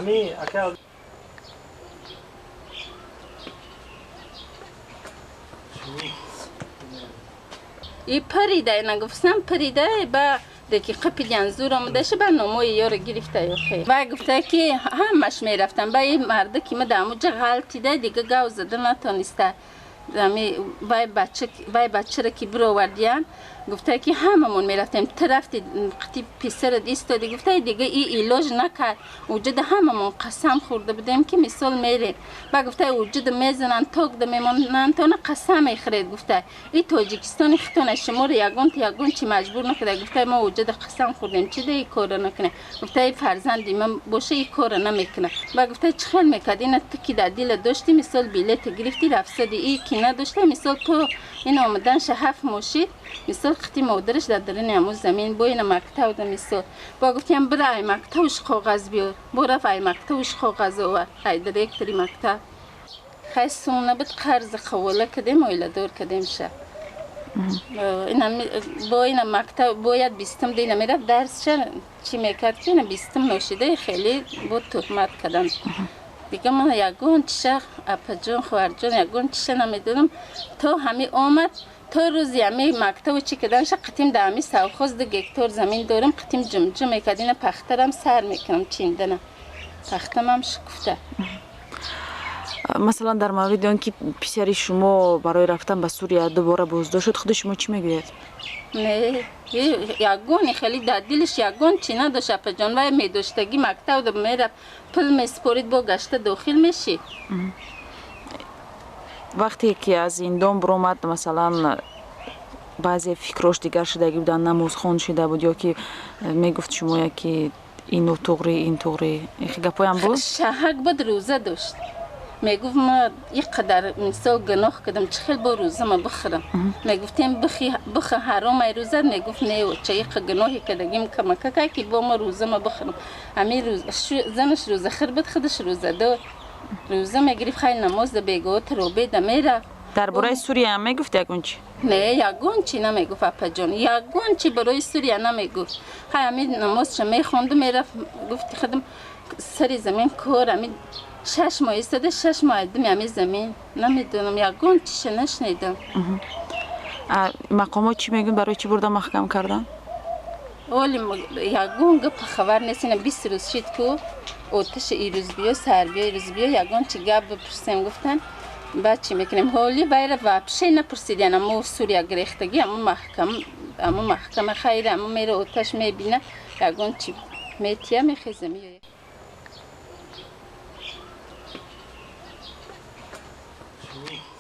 همی اکا ای پریده اینا گفتم پریده با دقیقه پیجنزور آمده شه با نموی یارو گرفته یا خیلی و گفته که همش میرفتم با این مرده که ما داموجه غلطیده دیگه گاو زده نتانسته وای بچه را که برو وردیان گفته که هممون میرفتیم رفتی قطی پسرت ایستادی گفته دیگه ایلاج نکرد وجود هممون قسم خورده بودیم که مثال میریم و گفته وجود میزنن تاک ده میمونن تا قسم میخرید گفته این تاجیکستانی خطونه شما رو یگون چی مجبور نکرده گفته ما وجود قسم خوردیم چی ده این کار نکنه گفته ای فرزندی من باشه این کار نمیکنه و گفته چه خیل میکرد این تکی در دل داشتی مثال بیلیت گرفتی رفسدی این که نداشته مثال تو این آمدن شهف ماشید مثال خطی مادرش در درون امو زمین با این مکتب ده مثال با گفتیم برای مکتبش کاغذ بیار برای ای مکتبش کاغذ آور ای دیرکتری مکتب خیلی سونه بود قرض خواله کدیم اویل دور کدیم شه با این مکتب باید بیستم دیل میرفت درس شه چی میکرد که این بیستم نوشیده خیلی بود تهمت کردن دیگه من یگون چشه اپا جون خوار جون یگون چشه نمیدونم تا همی آمد تا روزی همی مکتب چی کدنش قطیم در همی سوخوز ده گکتور زمین دارم قطیم جمجم میکردین پخترم سر میکنم چیندنم پختم هم شکفته مثلا در مورد آن که پسر شما برای رفتن به سوریه دوباره بازداشت شد خود شما چی میگوید؟ نه یگونی خیلی در دلش یگون چی نداشت اپا جان وای میداشتگی مکتب ده میرفت پل میسپورید با گشته داخل میشی وقتی که از زندان برآمد مثلا بعضی فکراش دیگر شدگی بودن نمازخوان شده بود یا که میگفت شما که این طوری گپای هم بود؟ شهک بود روزه داشت میگفت ما یک قدر مثال گناه کردم چه خیلی با روزه ما بخورم میگفتیم بخ حرام ای روزه میگفت نه چه یک گناهی کردگیم کمکه که با ما روزه ما بخورم همین روز زنش روزه خیر بود خودش روزه دار روزه میگرفت خیلی نماز ده بیگاه روبه ده میرفت درباره سوریه هم میگفت یگون چی؟ نه یگون چی نمیگفت اپا جان یگون چی برای سوریه نمیگفت خیلی همین نماز چه میخوند میرفت گفت خودم سری زمین کار همین 6 ماه ایستاده 6 ماه دمی همی زمین نمیدونم یگون چیشه نشنیدم مقامات چی میگن برای چی برده محکم کردن؟ اولی یگون گپ خبر نیستین 20 روز شد که آتش ای روز بیا سر بیا ای روز بیا یگون چی گپ بپرسیم گفتن بعد چی میکنیم حالی باید وپشه نپرسیدین اما سوریه گریختگی اما محکم خیره اما میره آتش میبینه یگون چی میتیه میخیزه میه شو